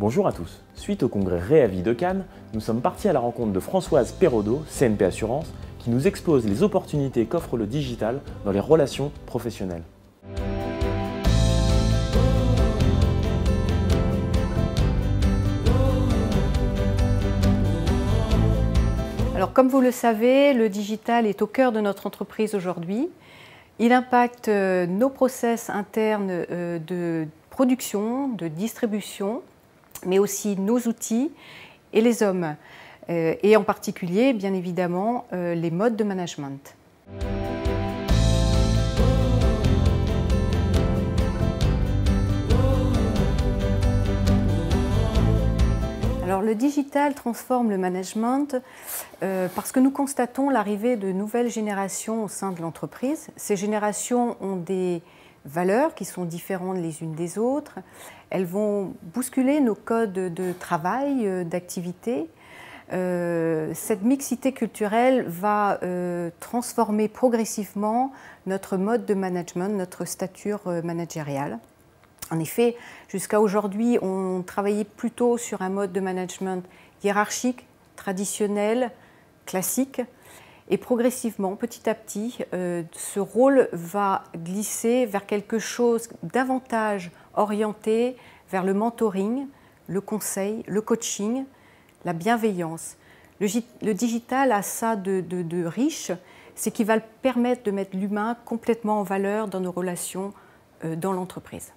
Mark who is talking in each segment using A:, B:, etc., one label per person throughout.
A: Bonjour à tous. Suite au congrès Réavis de Cannes, nous sommes partis à la rencontre de Françoise Perraudot, CNP Assurance, qui nous expose les opportunités qu'offre le digital dans les relations professionnelles.
B: Alors, comme vous le savez, le digital est au cœur de notre entreprise aujourd'hui. Il impacte nos process internes de production, de distribution, mais aussi nos outils et les hommes, et en particulier, bien évidemment, les modes de management. Alors, le digital transforme le management parce que nous constatons l'arrivée de nouvelles générations au sein de l'entreprise. Ces générations ont des valeurs qui sont différentes les unes des autres. Elles vont bousculer nos codes de travail, d'activité. Cette mixité culturelle va transformer progressivement notre mode de management, notre stature managériale. En effet, jusqu'à aujourd'hui, on travaillait plutôt sur un mode de management hiérarchique, traditionnel, classique. Et progressivement, petit à petit, ce rôle va glisser vers quelque chose davantage orienté vers le mentoring, le conseil, le coaching, la bienveillance. Le digital a ça de riche, c'est qu'il va permettre de mettre l'humain complètement en valeur dans nos relations dans l'entreprise.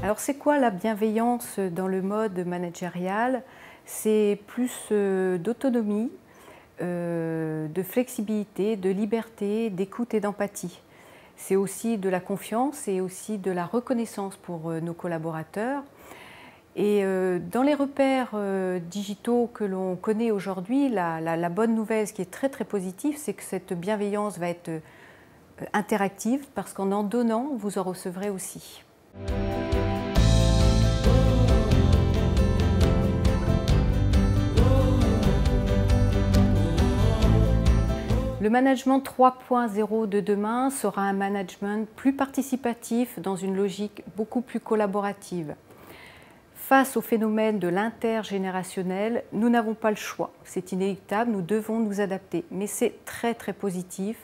B: Alors, c'est quoi la bienveillance dans le mode managérial? C'est plus d'autonomie, de flexibilité, de liberté, d'écoute et d'empathie. C'est aussi de la confiance et aussi de la reconnaissance pour nos collaborateurs. Et dans les repères digitaux que l'on connaît aujourd'hui, la bonne nouvelle, ce qui est très très positif, c'est que cette bienveillance va être interactive parce qu'en donnant, vous en recevrez aussi. Le management 3.0 de demain sera un management plus participatif dans une logique beaucoup plus collaborative. Face au phénomène de l'intergénérationnel, nous n'avons pas le choix. C'est inéluctable, nous devons nous adapter. Mais c'est très très positif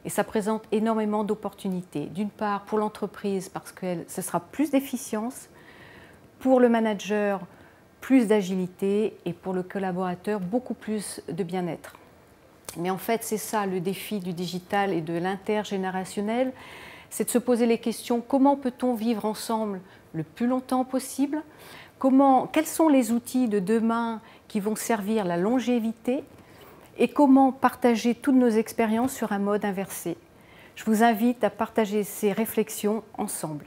B: et ça présente énormément d'opportunités. D'une part pour l'entreprise parce que ce sera plus d'efficience, pour le manager plus d'agilité et pour le collaborateur beaucoup plus de bien-être. Mais en fait, c'est ça le défi du digital et de l'intergénérationnel, c'est de se poser les questions comment peut-on vivre ensemble le plus longtemps possible, quels sont les outils de demain qui vont servir la longévité et comment partager toutes nos expériences sur un mode inversé. Je vous invite à partager ces réflexions ensemble.